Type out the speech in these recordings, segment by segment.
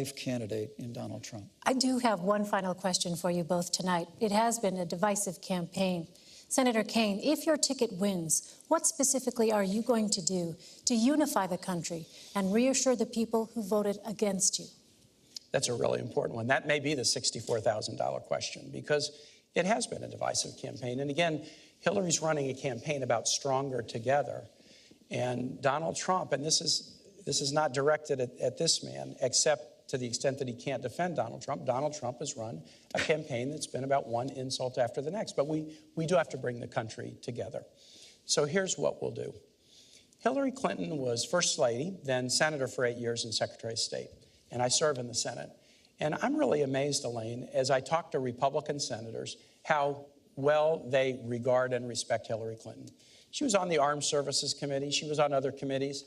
candidate in Donald Trump. I do have one final question for you both tonight. It has been a divisive campaign. Senator Kaine, if your ticket wins, what specifically are you going to do to unify the country and reassure the people who voted against you? That's a really important one. That may be the $64,000 question, because it has been a divisive campaign. And again, Hillary's running a campaign about stronger together. And Donald Trump, and this is not directed at this man, except to the extent that he can't defend Donald Trump has run a campaign that's been about one insult after the next. But we do have to bring the country together. So here's what we'll do. Hillary Clinton was First Lady, then Senator for 8 years and Secretary of State. And I serve in the Senate. And I'm really amazed, Elaine, as I talk to Republican senators, how well they regard and respect Hillary Clinton. She was on the Armed Services Committee. She was on other committees.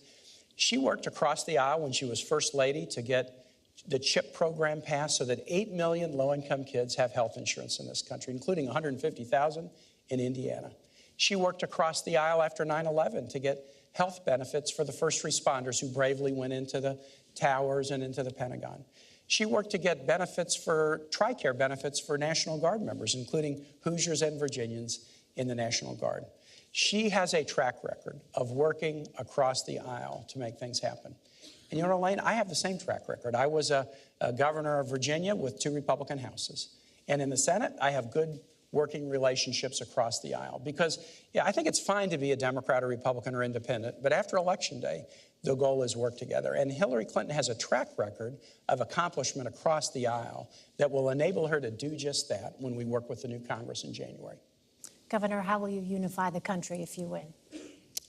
She worked across the aisle when she was First Lady to get the CHIP program passed so that 8 million low-income kids have health insurance in this country, including 150,000 in Indiana. She worked across the aisle after 9/11 to get health benefits for the first responders who bravely went into the towers and into the Pentagon. She worked to get benefits for TRICARE benefits for National Guard members, including Hoosiers and Virginians in the National Guard. She has a track record of working across the aisle to make things happen. And you know, Elaine, I have the same track record. I was a governor of Virginia with 2 Republican houses. And in the Senate, I have good working relationships across the aisle. Because, yeah, I think it's fine to be a Democrat or Republican or independent, but after Election Day, the goal is work together. And Hillary Clinton has a track record of accomplishment across the aisle that will enable her to do just that when we work with the new Congress in January. Governor, how will you unify the country if you win?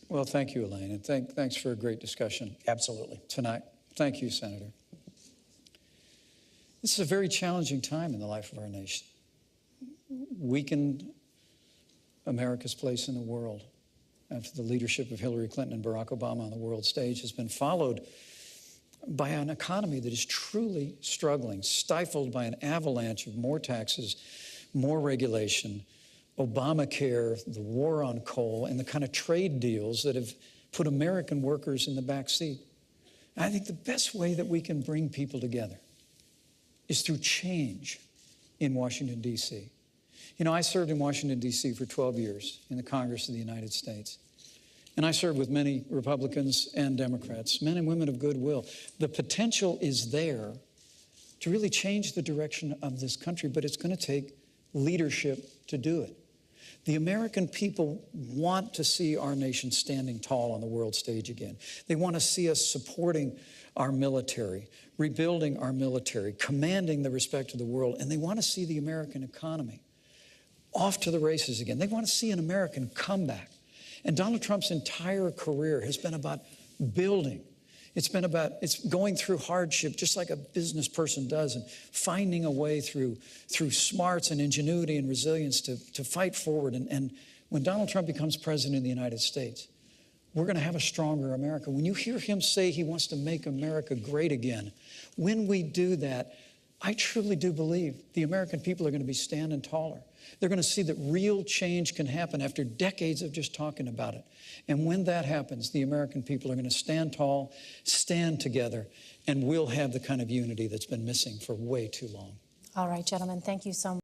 Well, thank you, Elaine, and thanks for a great discussion. Absolutely. Tonight. Thank you, Senator. This is a very challenging time in the life of our nation. Weakened America's place in the world after the leadership of Hillary Clinton and Barack Obama on the world stage has been followed by an economy that is truly struggling, stifled by an avalanche of more taxes, more regulation, Obamacare, the war on coal, and the kind of trade deals that have put American workers in the back seat. And I think the best way that we can bring people together is through change in Washington, D.C. You know, I served in Washington, D.C. for 12 years in the Congress of the United States. And I served with many Republicans and Democrats, men and women of goodwill. The potential is there to really change the direction of this country, but it's going to take leadership to do it. The American people want to see our nation standing tall on the world stage again. They want to see us supporting our military, rebuilding our military, commanding the respect of the world, and they want to see the American economy off to the races again. They want to see an American comeback. And Donald Trump's entire career has been about building. It's going through hardship just like a business person does, and finding a way through smarts and ingenuity and resilience to fight forward. And when Donald Trump becomes president of the United States, we're going to have a stronger America. When you hear him say he wants to make America great again, when we do that, I truly do believe the American people are going to be standing taller. They're going to see that real change can happen after decades of just talking about it. And when that happens, the American people are going to stand tall, stand together, and we'll have the kind of unity that's been missing for way too long. All right, gentlemen, thank you so much.